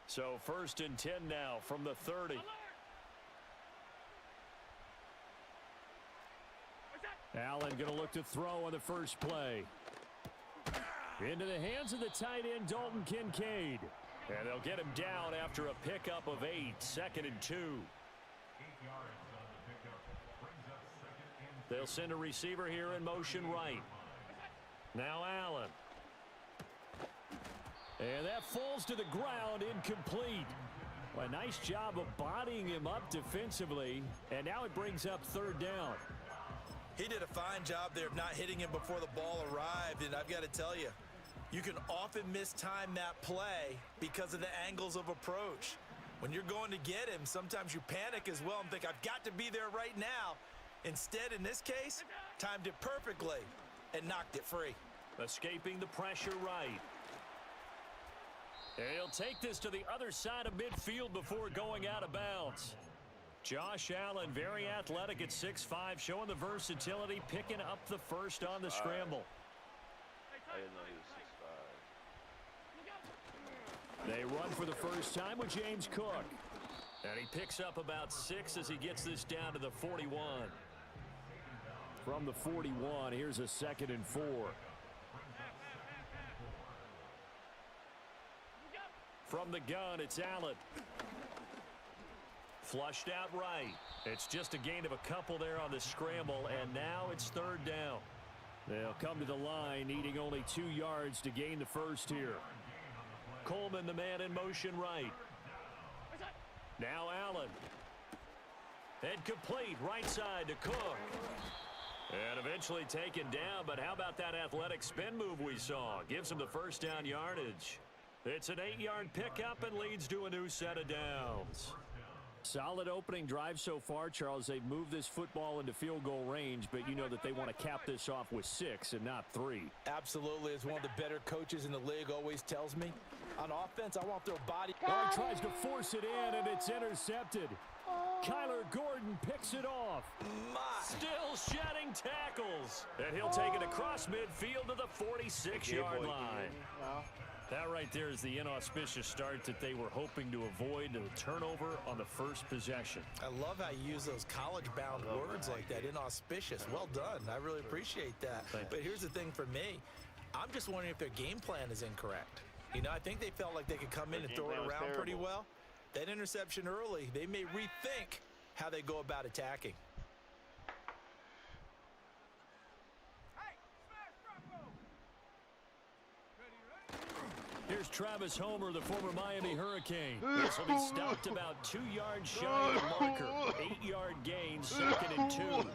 So 1st and 10 now from the 30. Allen going to look to throw on the first play. Into the hands of the tight end, Dalton Kincaid. And they'll get him down after a pickup of 8, 2nd and 2. They'll send a receiver here in motion right. Now Allen. And that falls to the ground, incomplete. Well, a nice job of bodying him up defensively, and now it brings up 3rd down. He did a fine job there of not hitting him before the ball arrived, and I've got to tell you, you can often mistime that play because of the angles of approach. When you're going to get him, sometimes you panic as well and think, I've got to be there right now. Instead, in this case, timed it perfectly and knocked it free. Escaping the pressure right. And he'll take this to the other side of midfield before going out of bounds. Josh Allen, very athletic at 6'5", showing the versatility, picking up the first on the scramble. I didn't know he was 6'5". They run for the first time with James Cook. And he picks up about 6 as he gets this down to the 41. From the 41, here's a 2nd and 4. From the gun, it's Allen. Flushed out right. It's just a gain of a couple there on the scramble, and now it's 3rd down. They'll come to the line, needing only 2 yards to gain the first here. Coleman, the man in motion right. Now Allen. And complete right side to Cook. And eventually taken down, but how about that athletic spin move we saw? Gives him the first down yardage. It's an 8-yard pickup and leads to a new set of downs. Solid opening drive so far, Charles. They've moved this football into field goal range, but you know that they want to cap this off with 6 and not 3. Absolutely. As one of the better coaches in the league always tells me, on offense, I want their body. Well, he tries to force it in, and it's intercepted. Kyler Gordon picks it off. Still shedding tackles. And he'll take it across midfield to the 46-yard line. That right there is the inauspicious start that they were hoping to avoid, the turnover on the first possession. I love how you use those college-bound words like that, inauspicious. Well done. I really appreciate that. But here's the thing for me. I'm just wondering if their game plan is incorrect. You know, I think they felt like they could come in and throw it around pretty well. That interception early, they may rethink how they go about attacking. Here's Travis Homer, the former Miami Hurricane. This will be stopped about 2 yards shy of the marker. 8-yard gain, 2nd and 2.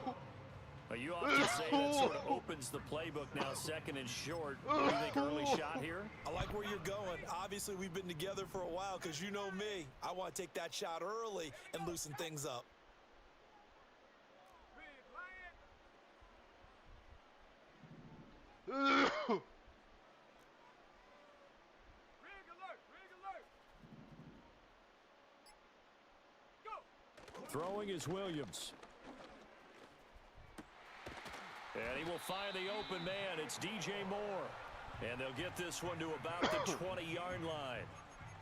Well, you often say that sort of opens the playbook now, 2nd and short. What do you think, early shot here? I like where you're going. Obviously, we've been together for a while because you know me. I want to take that shot early and loosen things up. Throwing is Williams. And he will find the open man. It's DJ Moore. And they'll get this one to about the 20-yard line.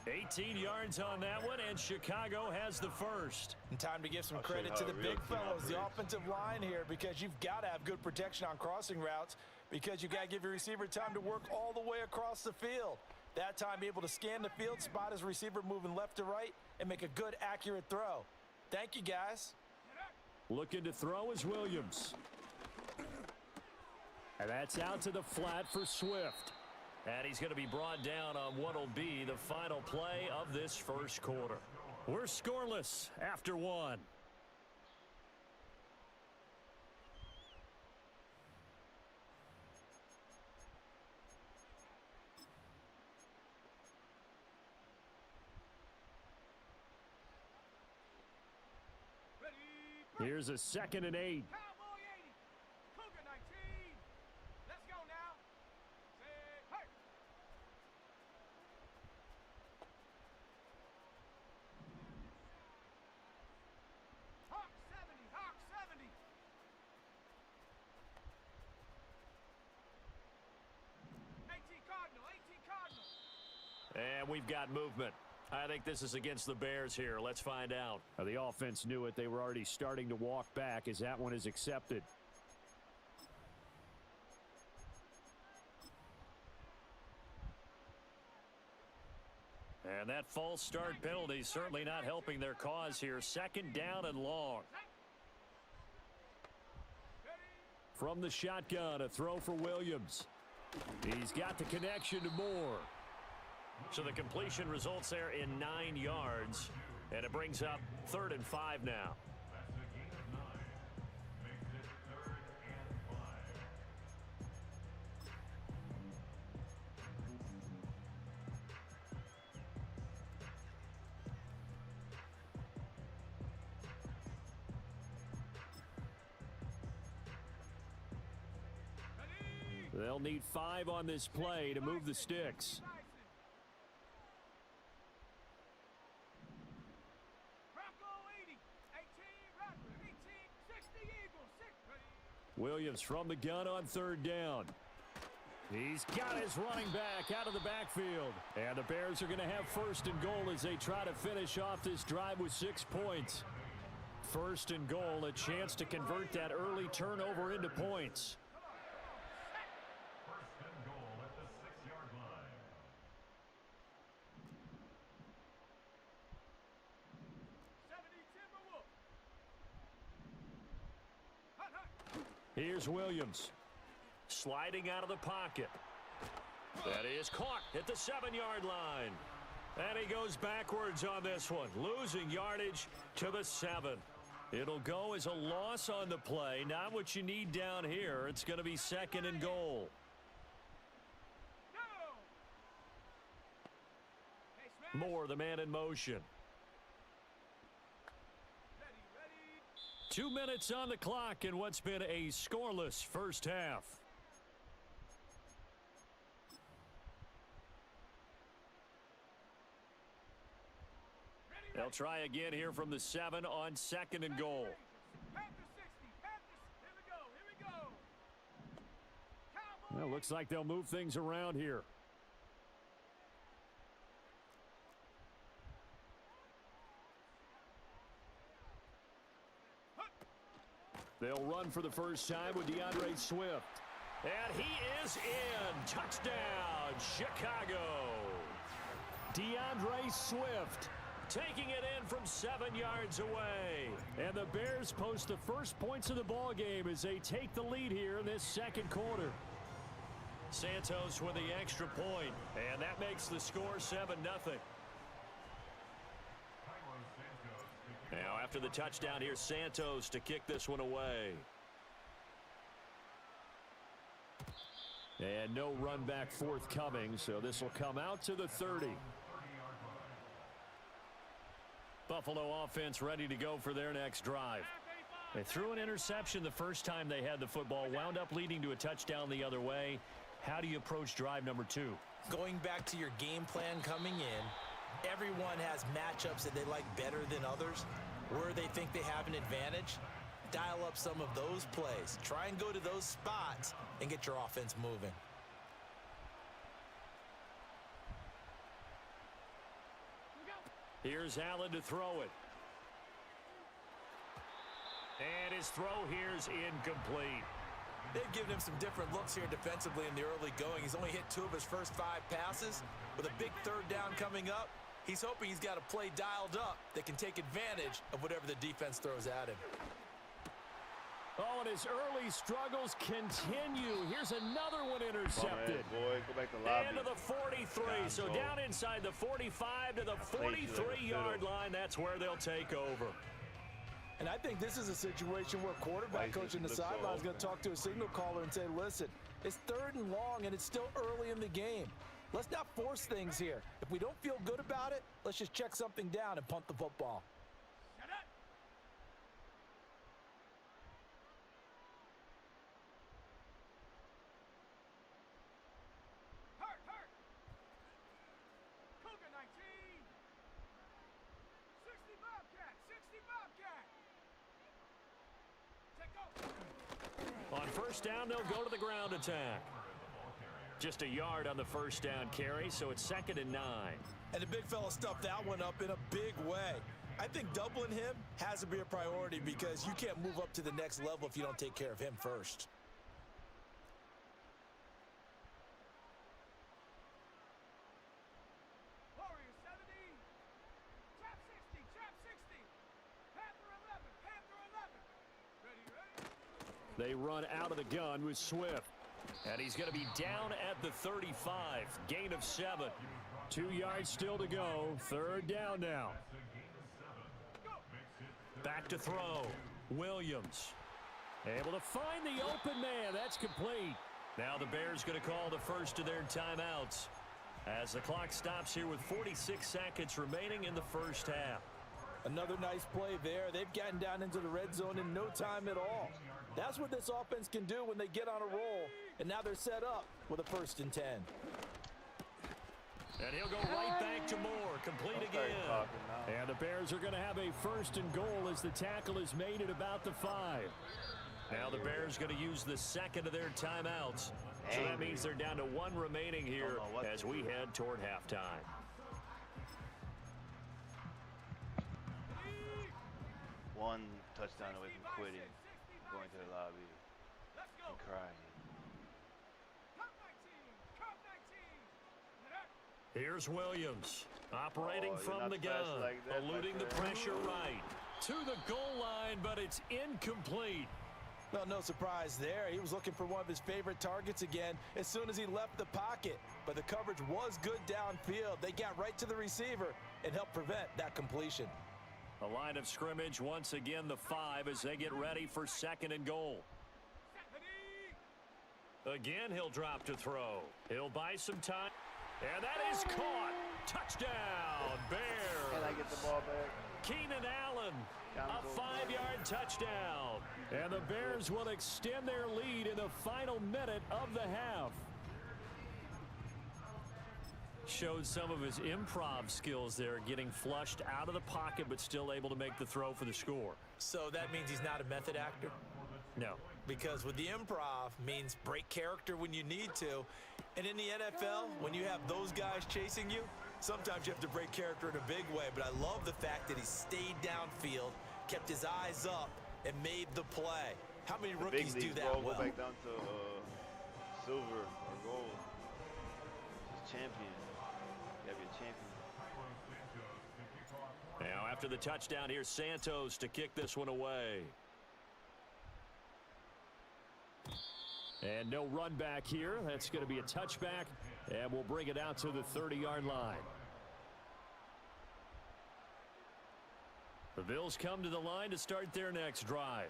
18 yards on that one, and Chicago has the first. And time to give some credit to the big fellows, the offensive line here, because you've got to have good protection on crossing routes, because you've got to give your receiver time to work all the way across the field. That time, be able to scan the field, spot his receiver moving left to right, and make a good, accurate throw. Thank you, guys. Looking to throw is Williams. And that's out to the flat for Swift. And he's going to be brought down on what will be the final play of this first quarter. We're scoreless after 1. Here's a 2nd and 8. And we've got movement. I think this is against the Bears here. Let's find out. The offense knew it. They were already starting to walk back as that one is accepted. And that false start penalty certainly not helping their cause here. Second down and long. From the shotgun, a throw for Williams. He's got the connection to Moore. So the completion results there in 9 yards. And it brings up 3rd and 5 now. They'll need 5 on this play to move the sticks. Williams from the gun on 3rd down. He's got his running back out of the backfield. And the Bears are going to have 1st and goal as they try to finish off this drive with 6 points. 1st and goal, a chance to convert that early turnover into points. Here's Williams. Sliding out of the pocket. That is caught at the 7-yard line. And he goes backwards on this one, losing yardage to the 7. It'll go as a loss on the play. Not what you need down here. It's going to be 2nd and goal. Moore, the man in motion. 2 minutes on the clock in what's been a scoreless first half. They'll try again here from the 7 on 2nd and goal. Well, looks like they'll move things around here. They'll run for the first time with DeAndre Swift. And he is in. Touchdown, Chicago. DeAndre Swift taking it in from 7 yards away. And the Bears post the first points of the ball game as they take the lead here in this 2nd quarter. Santos with the extra point, and that makes the score 7-0. Now after the touchdown, here's Santos to kick this one away. And no run back forthcoming, so this will come out to the 30. Buffalo offense ready to go for their next drive. They threw an interception the first time they had the football, wound up leading to a touchdown the other way. How do you approach drive number 2? Going back to your game plan coming in, everyone has matchups that they like better than others. Where they think they have an advantage, dial up some of those plays. Try and go to those spots and get your offense moving. Here's Allen to throw it. And his throw here is incomplete. They've given him some different looks here defensively in the early going. He's only hit 2 of his first 5 passes. With a big 3rd down coming up, he's hoping he's got a play dialed up that can take advantage of whatever the defense throws at him. Oh, and his early struggles continue. Here's another one intercepted. Boy, go back to lobby. And to the 43. So down inside the 45 to the 43-yard line. That's where they'll take over. And I think this is a situation where quarterback coach in the sideline is going to talk to a signal caller and say, listen, it's 3rd and long and it's still early in the game. Let's not force things here. If we don't feel good about it, let's just check something down and punt the football. On first down, they'll go to the ground attack. Just a yard on the first down carry, so it's 2nd and 9. And the big fella stuffed that one up in a big way. I think doubling him has to be a priority because you can't move up to the next level if you don't take care of him first. They run out of the gun with Swift. And he's going to be down at the 35. Gain of 7. 2 yards still to go. Third down now. Back to throw. Williams. Able to find the open man. That's complete. Now the Bears going to call the first of their timeouts as the clock stops here with 46 seconds remaining in the first half. Another nice play there. They've gotten down into the red zone in no time at all. That's what this offense can do when they get on a roll. And now they're set up with a 1st and 10. And he'll go right back to Moore. Complete again. And the Bears are going to have a 1st and goal as the tackle is made at about the 5. Now the Bears going to use the second of their timeouts. So that means they're down to 1 remaining here as we head toward halftime. One touchdown away from quitting, going to the lobby and crying. Here's Williams operating from the gun, like that, eluding the pressure right to the goal line, but it's incomplete. Well, no surprise there. He was looking for one of his favorite targets again as soon as he left the pocket. But the coverage was good downfield. They got right to the receiver and helped prevent that completion. A line of scrimmage once again the 5 as they get ready for 2nd and goal. Again, he'll drop to throw. He'll buy some time. And that is caught. Touchdown, Bears. Can I get the ball back? Keenan Allen, a 5-yard touchdown. And the Bears will extend their lead in the final minute of the half. Showed some of his improv skills there, getting flushed out of the pocket but still able to make the throw for the score. So that means he's not a method actor? No. Because with the improv means break character when you need to. And in the NFL, when you have those guys chasing you, sometimes you have to break character in a big way. But I love the fact that he stayed downfield, kept his eyes up, and made the play. How many rookies do that well? Go back down to silver or gold. Just champion. You have your champion. Now after the touchdown, here's Santos to kick this one away. And no run back here. That's going to be a touchback, and we'll bring it out to the 30-yard line. The Bills come to the line to start their next drive.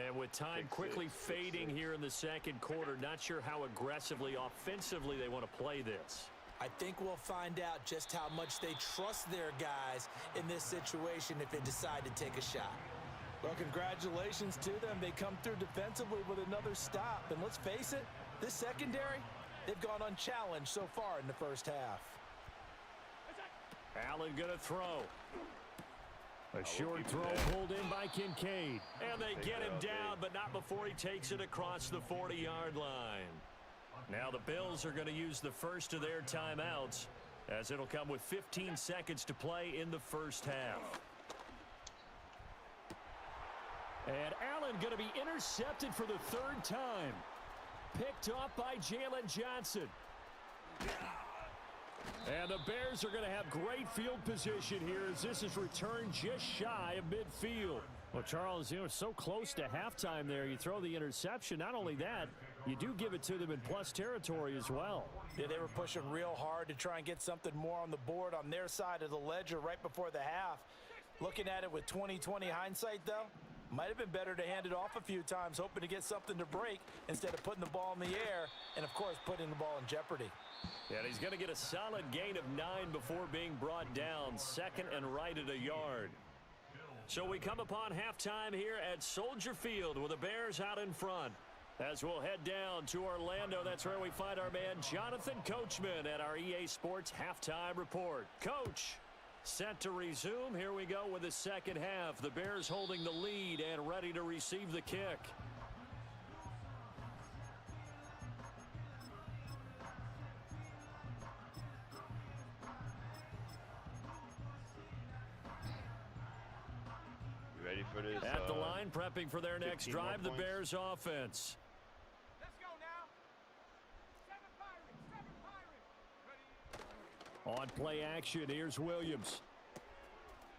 And with time quickly fading here in the second quarter, not sure how aggressively, offensively they want to play this. I think we'll find out just how much they trust their guys in this situation if they decide to take a shot. Well, congratulations to them. They come through defensively with another stop. And let's face it, this secondary, they've gone unchallenged so far in the first half. Allen going to throw. A short throw pulled in by Kincaid. And they get him down, but not before he takes it across the 40-yard line. Now the Bills are going to use the first of their timeouts as it'll come with 15 seconds to play in the first half. And Allen going to be intercepted for the 3rd time. Picked off by Jalen Johnson. And the Bears are going to have great field position here as this is returned just shy of midfield. Well, Charles, you know, so close to halftime there. You throw the interception. Not only that, you do give it to them in plus territory as well. Yeah, they were pushing real hard to try and get something more on the board on their side of the ledger right before the half. Looking at it with 20/20 hindsight, though, might have been better to hand it off a few times, hoping to get something to break instead of putting the ball in the air and, of course, putting the ball in jeopardy. Yeah, and he's going to get a solid gain of 9 before being brought down, 2nd and right at a yard. So we come upon halftime here at Soldier Field with the Bears out in front. As we'll head down to Orlando, that's where we find our man Jonathan Coachman at our EA Sports Halftime Report. Coach, set to resume. Here we go with the second half. The Bears holding the lead and ready to receive the kick. ready for this. At the line, prepping for their next 15 more drive, the points. Bears offense. Let's go now. On play action, here's Williams.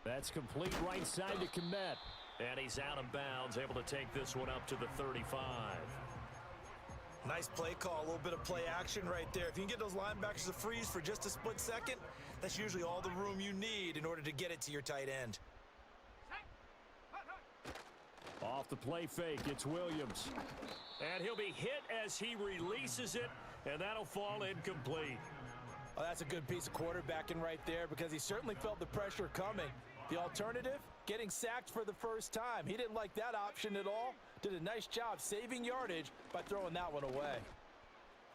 That's complete right side to Kmet. And he's out of bounds, able to take this one up to the 35. Nice play call, a little bit of play action right there. If you can get those linebackers to freeze for just a split second, that's usually all the room you need in order to get it to your tight end. Off the play fake, it's Williams. And he'll be hit as he releases it, and that'll fall incomplete. Oh, that's a good piece of quarterbacking right there because he certainly felt the pressure coming. The alternative, getting sacked for the first time. He didn't like that option at all. Did a nice job saving yardage by throwing that one away.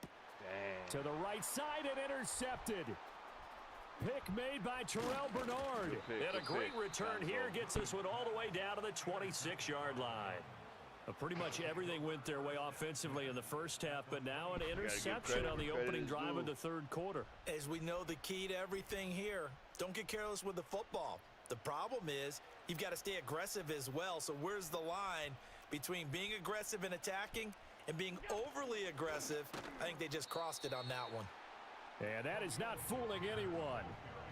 Dang. To the right side and intercepted. Pick made by Terrell Bernard. Good pick, And a good great pick. return here gets this one all the way down to the 26-yard line. Pretty much everything went their way offensively in the first half, but now an interception on the opening drive of the third quarter. As we know, the key to everything here, don't get careless with the football. The problem is you've got to stay aggressive as well. So where's the line between being aggressive and attacking and being overly aggressive? I think they just crossed it on that one. And that is not fooling anyone.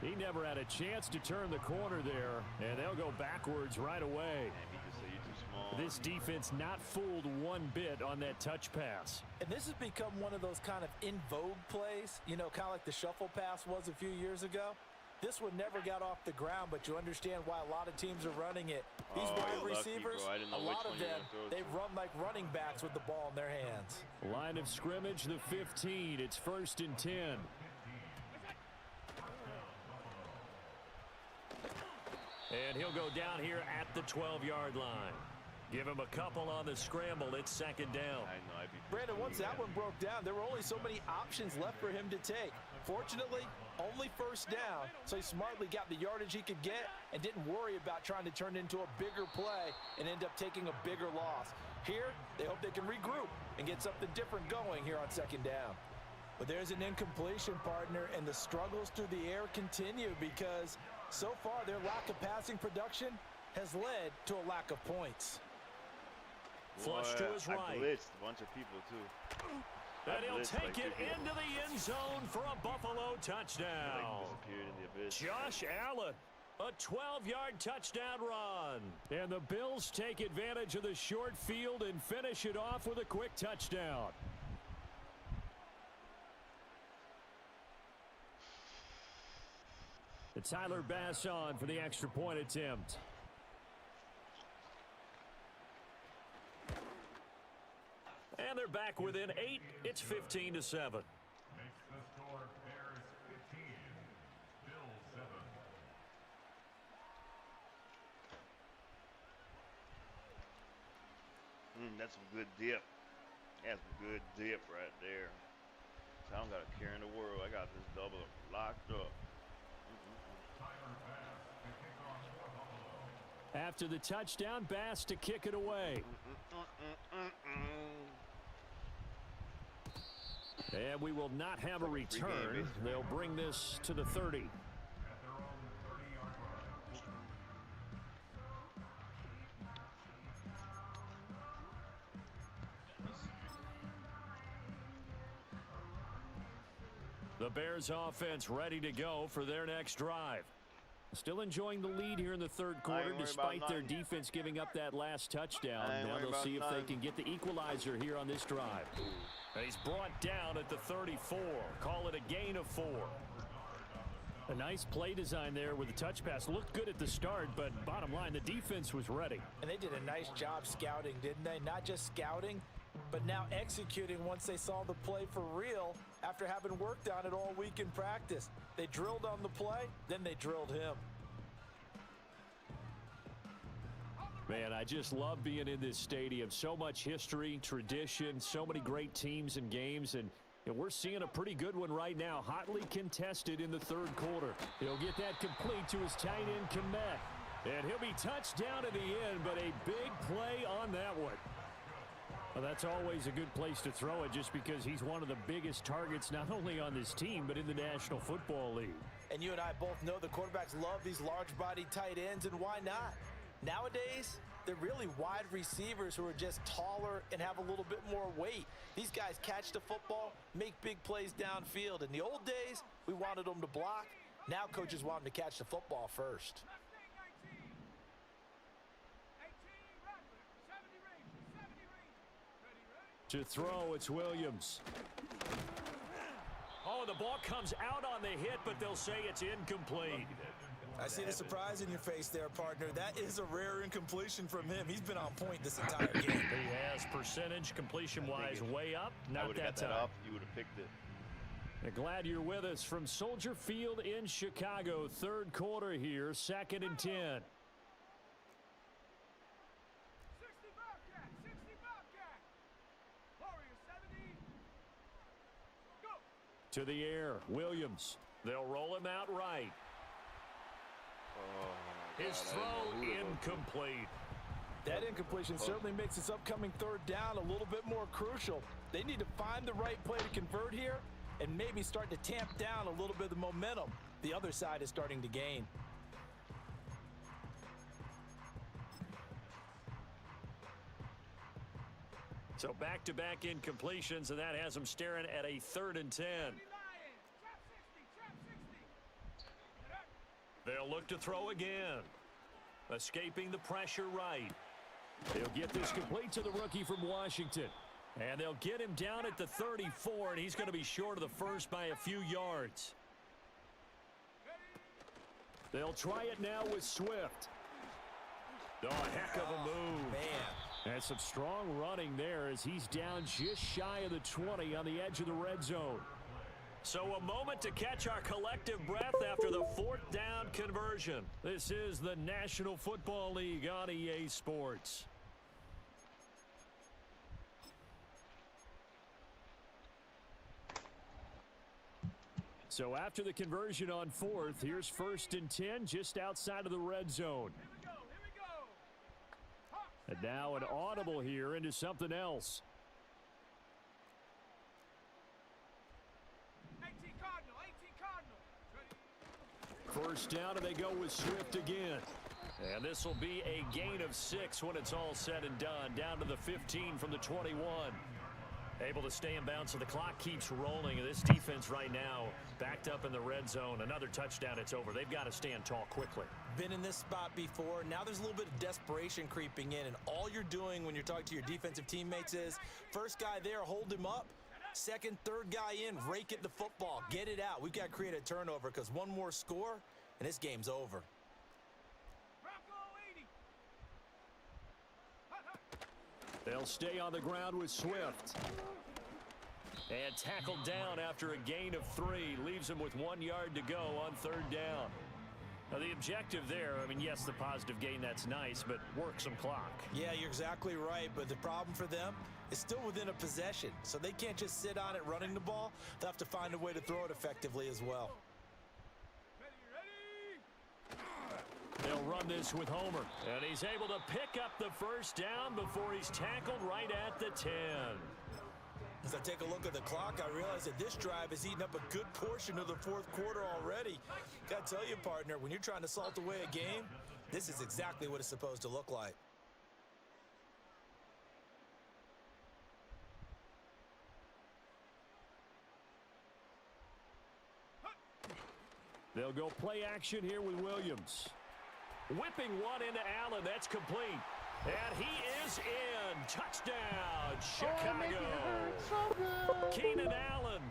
He never had a chance to turn the corner there, and they'll go backwards right away. Man, he just said you're too small. This defense not fooled one bit on that touch pass. And this has become one of those kind of in vogue plays, you know, kind of like the shuffle pass was a few years ago. This one never got off the ground, but you understand why a lot of teams are running it. These wide receivers, a lot of them, they run like running backs with the ball in their hands. Line of scrimmage, the 15. It's 1st and 10. And he'll go down here at the 12-yard line. Give him a couple on the scramble. It's 2nd down. I know, I'd be Brandon, once that one broke down, there were only so many options left for him to take. Fortunately, only 1st down, so he smartly got the yardage he could get and didn't worry about trying to turn it into a bigger play and end up taking a bigger loss. Here, they hope they can regroup and get something different going here on 2nd down. But there's an incompletion, partner, and the struggles through the air continue because so far their lack of passing production has led to a lack of points. Flush to his right. I blitzed a bunch of people, too. And he'll take it into the end zone for a Buffalo touchdown. Disappeared in the abyss. Josh Allen, a 12-yard touchdown run. And the Bills take advantage of the short field and finish it off with a quick touchdown. It's Tyler Bass on for the extra point attempt. And they're back within 8. It's 15-7. Makes the score Bears 15, Bills 7. That's some good dip. That's some good dip right there. So I don't got a care in the world. I got this double locked up. After the touchdown, Bass to kick it away. And we will not have a return. They'll bring this to the 30. The Bears offense ready to go for their next drive. Still enjoying the lead here in the third quarter despite their defense giving up that last touchdown. Now they'll see if they can get the equalizer here on this drive. And he's brought down at the 34. Call it a gain of 4. A nice play design there with the touch pass. Looked good at the start, but bottom line, the defense was ready. And they did a nice job scouting, didn't they? Not just scouting, but now executing once they saw the play for real after having worked on it all week in practice. They drilled on the play, then they drilled him. Man, I just love being in this stadium. So much history, tradition, so many great teams and games, and we're seeing a pretty good one right now. Hotly contested in the third quarter. He'll get that complete to his tight end, Kmet. And he'll be touched down at the end, but a big play on that one. Well, that's always a good place to throw it just because he's one of the biggest targets not only on this team but in the National Football League. And you and I both know the quarterbacks love these large-bodied tight ends, and why not? Nowadays, they're really wide receivers who are just taller and have a little bit more weight. These guys catch the football, make big plays downfield. In the old days, we wanted them to block. Now coaches want them to catch the football first. To throw, it's Williams. Oh, the ball comes out on the hit, but they'll say it's incomplete. I see the surprise in your face there, partner. That is a rare incompletion from him. He's been on point this entire game. He has percentage completion-wise way up. Not that time. Off, you would have picked it. Glad you're with us from Soldier Field in Chicago. Third quarter here, 2nd and 10. 60 Bobcat, 60 Bobcat. Warrior 70. Go. To the air, Williams. They'll roll him out right. Oh, His throw incomplete. That incompletion certainly makes this upcoming third down a little bit more crucial. They need to find the right play to convert here and maybe start to tamp down a little bit of the momentum the other side is starting to gain. So back-to-back incompletions, and that has them staring at a 3rd and 10. They'll look to throw again. Escaping the pressure right. They'll get this complete to the rookie from Washington. And they'll get him down at the 34, and he's going to be short of the first by a few yards. They'll try it now with Swift. Oh, heck of a move. Man. And some strong running there as he's down just shy of the 20 on the edge of the red zone. So a moment to catch our collective breath after the 4th down conversion. This is the National Football League on EA Sports. So after the conversion on 4th, here's 1st and 10 just outside of the red zone. Here we go. And now an audible here into something else. 18 Cardinal. 1st down, and they go with Swift again. And this will be a gain of 6 when it's all said and done. Down to the 15 from the 21. Able to stay in bounds, so the clock keeps rolling. And this defense right now backed up in the red zone. Another touchdown, it's over. They've got to stand tall quickly. Been in this spot before. Now there's a little bit of desperation creeping in, and all you're doing when you're talking to your defensive teammates is first guy there, hold him up. Second, third guy in, rake at the football. Get it out. We've got to create a turnover because one more score, and this game's over. They'll stay on the ground with Swift. And tackled down after a gain of 3. Leaves him with 1 yard to go on 3rd down. Now the objective there, I mean, yes, the positive gain, that's nice, but work some clock. Yeah, you're exactly right, but the problem for them is still within a possession. So they can't just sit on it running the ball. They'll have to find a way to throw it effectively as well. They'll run this with Homer, and he's able to pick up the 1st down before he's tackled right at the 10. As I take a look at the clock, I realize that this drive has eaten up a good portion of the 4th quarter already. Got to tell you, partner, when you're trying to salt away a game, this is exactly what it's supposed to look like. They'll go play action here with Williams. Whipping one into Allen. That's complete. And he is in. Touchdown, Chicago. Keenan Allen.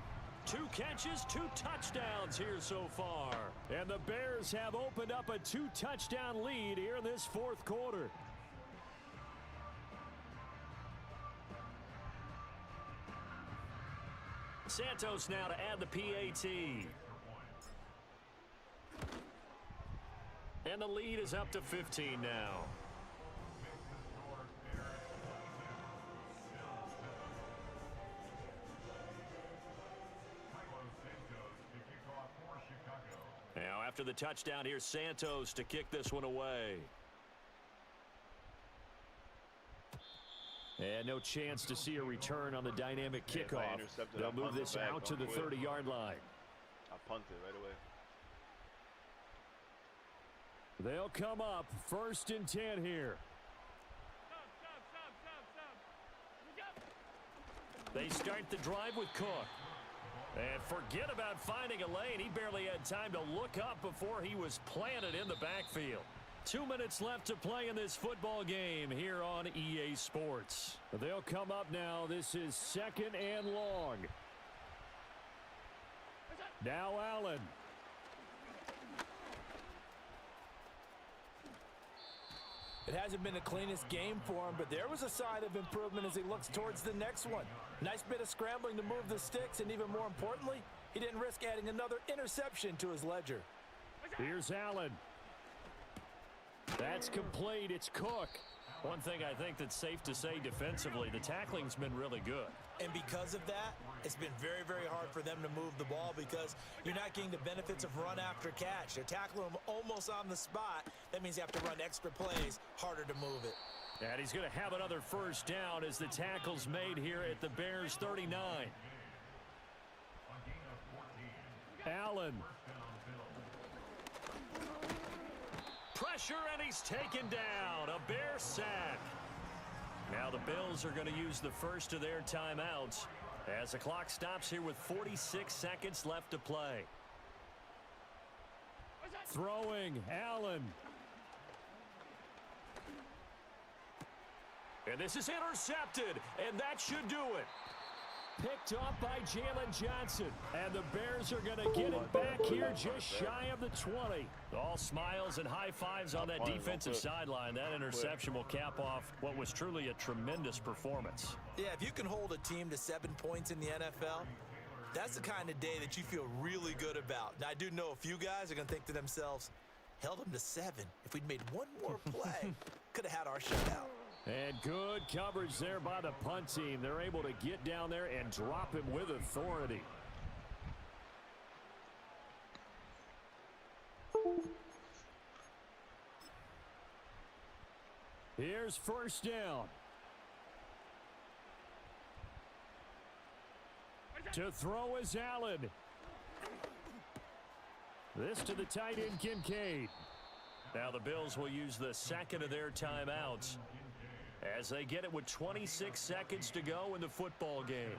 2 catches, 2 touchdowns here so far. And the Bears have opened up a 2-touchdown lead here in this 4th quarter. Santos now to add the PAT. And the lead is up to 15 now. Now after the touchdown, here's Santos to kick this one away. And no chance to see a return on the dynamic kickoff. They'll move this out to the 30-yard line. I punted right away. They'll come up 1st and 10 here. They start the drive with Cook. And forget about finding a lane. He barely had time to look up before he was planted in the backfield. 2 minutes left to play in this football game here on EA Sports. They'll come up now. This is 2nd and long. Now Allen. It hasn't been the cleanest game for him, but there was a sign of improvement as he looks towards the next one. Nice bit of scrambling to move the sticks, and even more importantly, he didn't risk adding another interception to his ledger. Here's Allen. That's complete. It's Cook. One thing I think that's safe to say defensively, the tackling's been really good. And because of that, it's been very, very hard for them to move the ball because you're not getting the benefits of run after catch. They're tackling him almost on the spot. That means you have to run extra plays, harder to move it. And he's going to have another 1st down as the tackle's made here at the Bears 39. Allen. Pressure, and he's taken down. A Bear sack. Now the Bills are going to use the first of their timeouts as the clock stops here with 46 seconds left to play. Throwing, Allen. And this is intercepted, and that should do it. Picked off by Jalen Johnson. And the Bears are going to get it back here just shy of the 20. All smiles and high fives on that defensive sideline. That interception will cap off what was truly a tremendous performance. Yeah, if you can hold a team to 7 points in the NFL, that's the kind of day that you feel really good about. Now, I do know a few guys are going to think to themselves, held them to 7. If we'd made one more play, could have had our shutout. And good coverage there by the punt team. They're able to get down there and drop him with authority. Here's 1st down. To throw is Allen. This to the tight end, Kincaid. Now the Bills will use the 2nd of their timeouts as they get it with 26 seconds to go in the football game.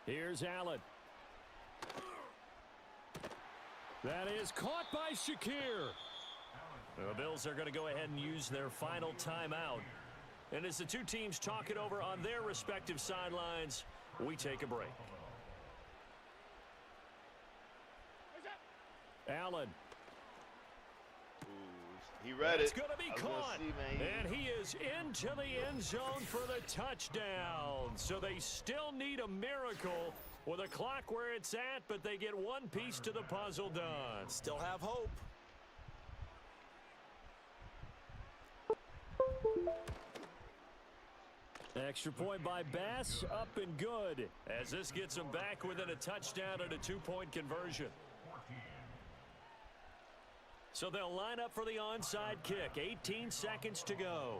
Here's Allen. That is caught by Shakir. The Bills are going to go ahead and use their final timeout. And as the two teams talk it over on their respective sidelines, we take a break. Allen. He read it. It's going to be caught. And he is into the end zone for the touchdown. So they still need a miracle with a clock where it's at, but they get one piece to the puzzle done. Still have hope. Extra point by Bass, up and good, as this gets them back within a touchdown and a 2-point conversion. So they'll line up for the onside kick. 18 seconds to go.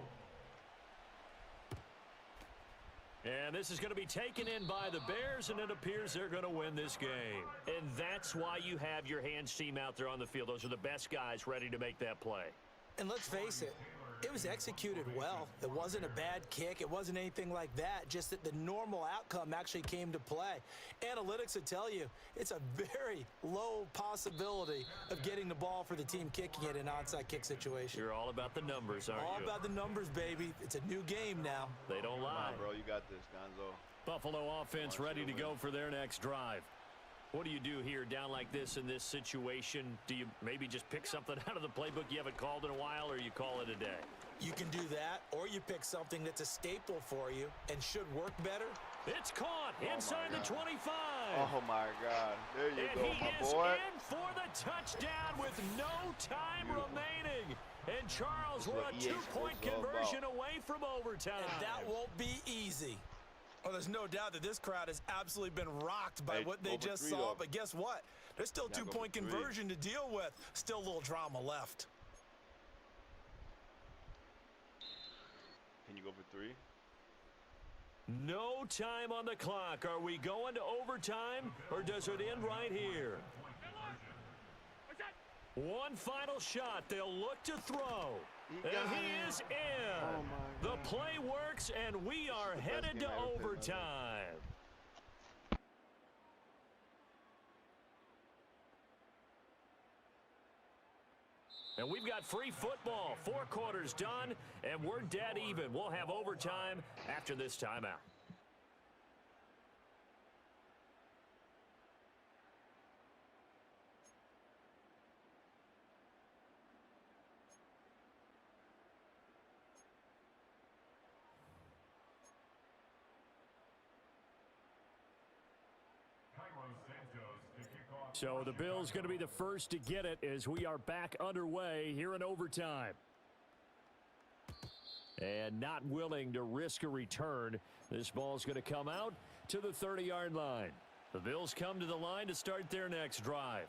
And this is going to be taken in by the Bears, and it appears they're going to win this game. And that's why you have your hands team out there on the field. Those are the best guys ready to make that play. And let's face it, it was executed well. It wasn't a bad kick. It wasn't anything like that. Just that the normal outcome actually came to play. Analytics would tell you it's a very low possibility of getting the ball for the team kicking it in an onside kick situation. You're all about the numbers, aren't you? All about the numbers, baby. It's a new game now. They don't lie. Come on, bro. You got this, Gonzo. Buffalo offense ready to go for their next drive. What do you do here down like this in this situation? Do you maybe just pick something out of the playbook you haven't called in a while, or you call it a day? You can do that, or you pick something that's a staple for you and should work better. It's caught inside the 25. Oh, my God. There you and go, he my is boy. in for the touchdown with no time remaining. And Charles, we're a 2-point conversion away from overtime. And that won't be easy. Oh, there's no doubt that this crowd has absolutely been rocked by what they just saw. But guess what? There's still a 2-point conversion to deal with. Still a little drama left. Can you go for 3? No time on the clock. Are we going to overtime, or does it end right here? One final shot. They'll look to throw. And he is in. Oh my The God. play works, and we are the best headed game to I ever played in my life. overtime. And we've got free football. 4 quarters done, and we're dead even. We'll have overtime after this timeout. So the Bills going to be the first to get it as we are back underway here in overtime. And not willing to risk a return. This ball's going to come out to the 30-yard line. The Bills come to the line to start their next drive.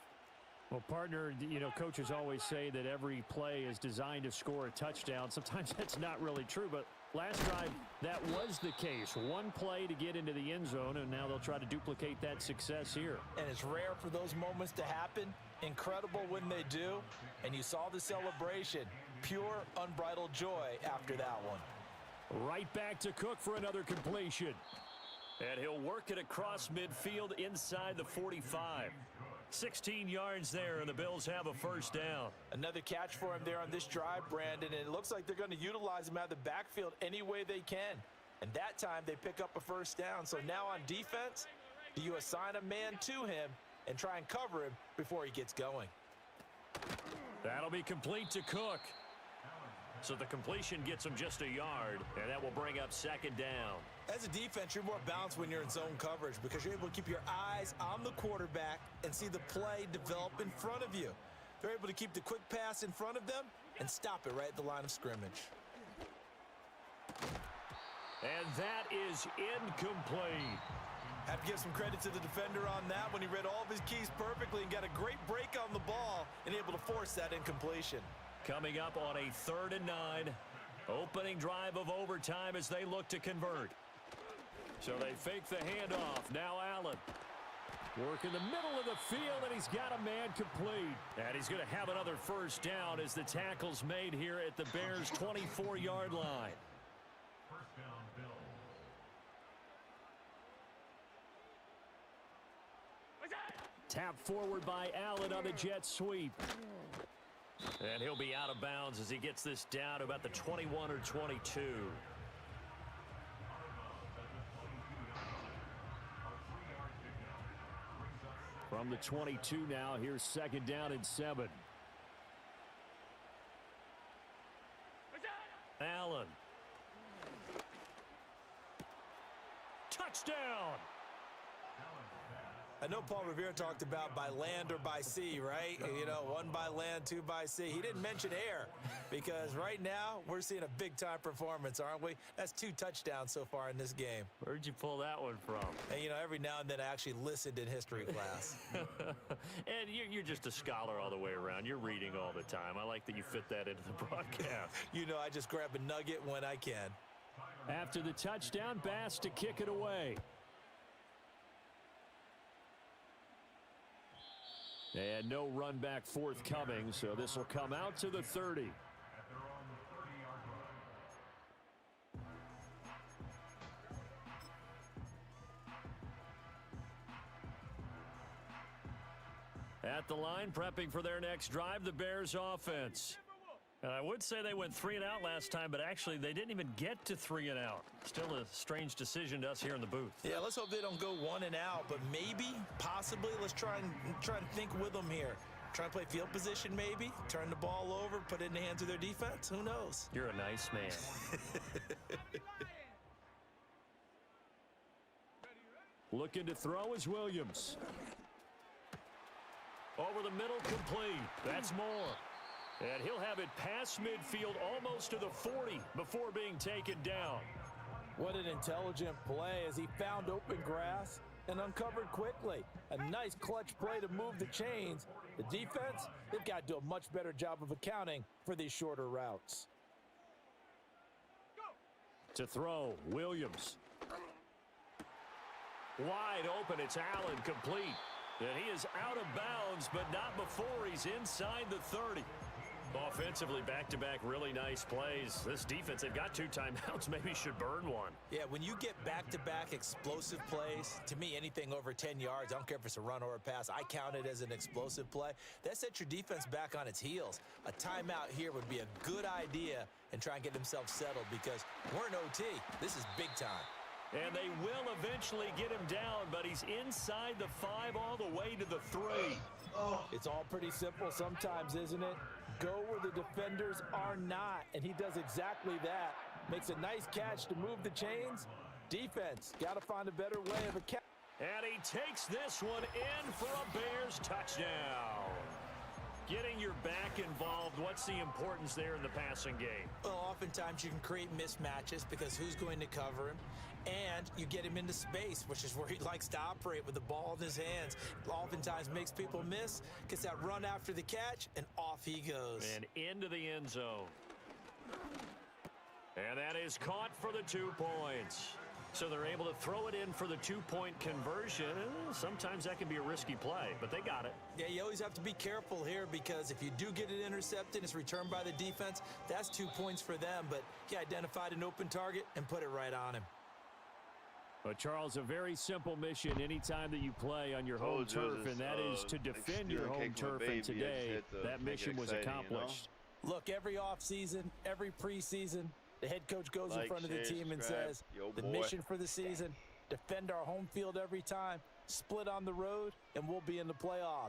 Well, partner, you know, coaches always say that every play is designed to score a touchdown. Sometimes that's not really true, but last drive, that was the case. One play to get into the end zone, and now they'll try to duplicate that success here. And it's rare for those moments to happen. Incredible when they do. And you saw the celebration. Pure, unbridled joy after that one. Right back to Cook for another completion. And he'll work it across midfield inside the 45. 16 yards there, and the Bills have a first down. Another catch for him there on this drive, Brandon, and it looks like they're going to utilize him out of the backfield any way they can. And that time they pick up a first down. So now on defense, do you assign a man to him and try and cover him before he gets going? That'll be complete to Cook. So the completion gets him just a yard, and that will bring up second down. As a defense, you're more balanced when you're in zone coverage because you're able to keep your eyes on the quarterback and see the play develop in front of you. They're able to keep the quick pass in front of them and stop it right at the line of scrimmage. And that is incomplete. Have to give some credit to the defender on that when he read all of his keys perfectly and got a great break on the ball and able to force that incompletion. Coming up on a 3rd and 9. Opening drive of overtime as they look to convert. So they fake the handoff. Now Allen. Work in the middle of the field, and he's got a man complete. And he's going to have another first down as the tackle's made here at the Bears' 24-yard line. First down, Bills. Tap forward by Allen on the jet sweep. And he'll be out of bounds as he gets this down to about the 21 or 22. From the 22 now, here's 2nd down and 7. Allen. Touchdown! I know Paul Revere talked about by land or by sea, right? You know, 1 by land, 2 by sea. He didn't mention air because right now we're seeing a big-time performance, aren't we? That's 2 touchdowns so far in this game. Where'd you pull that one from? And, you know, every now and then I actually listened in history class. And you're just a scholar all the way around. You're reading all the time. I like that you fit that into the broadcast. You know, I just grab a nugget when I can. After the touchdown, Bass to kick it away. And no run back forthcoming, so this will come out to the 30. At the line, prepping for their next drive, the Bears offense. And I would say they went 3 and out last time, but actually they didn't even get to 3 and out. Still a strange decision to us here in the booth. Yeah, let's hope they don't go 1 and out, but maybe, possibly, let's try and think with them here. Try and play field position maybe, turn the ball over, put it in the hands of their defense. Who knows? You're a nice man. Looking to throw is Williams. Over the middle, complete. That's more. And he'll have it past midfield almost to the 40 before being taken down. What an intelligent play as he found open grass and uncovered quickly. A nice clutch play to move the chains. The defense, they've got to do a much better job of accounting for these shorter routes. To throw, Williams. Wide open, it's Allen, complete. And he is out of bounds, but not before he's inside the 30. Offensively, back-to-back really nice plays. This defense, they've got 2 timeouts, maybe should burn one. Yeah, when you get back-to-back explosive plays, to me, anything over 10 yards, I don't care if it's a run or a pass, I count it as an explosive play. That sets your defense back on its heels. A timeout here would be a good idea and try and get themselves settled because we're in OT. This is big time. And they will eventually get him down, but he's inside the 5 all the way to the 3. It's all pretty simple sometimes, isn't it? Go where the defenders are not, and he does exactly that. Makes a nice catch to move the chains. Defense, got to find a better way of a catch. And he takes this one in for a Bears touchdown. Getting your back involved, what's the importance there in the passing game? Well, oftentimes you can create mismatches because who's going to cover him? And you get him into space, which is where he likes to operate with the ball in his hands. Oftentimes makes people miss, gets that run after the catch, and off he goes. And into the end zone. And that is caught for the 2 points. So they're able to throw it in for the 2-point conversion. Sometimes that can be a risky play, but they got it. Yeah, you always have to be careful here because if you do get it intercepted, it's returned by the defense. That's 2 points for them, but he identified an open target and put it right on him. But, Charles, a very simple mission anytime that you play on your home turf, and that is to defend your home turf. And today, that mission was accomplished. Look, every offseason, every preseason, the head coach goes in front of the team and says, the mission for the season, defend our home field every time, split on the road, and we'll be in the playoffs.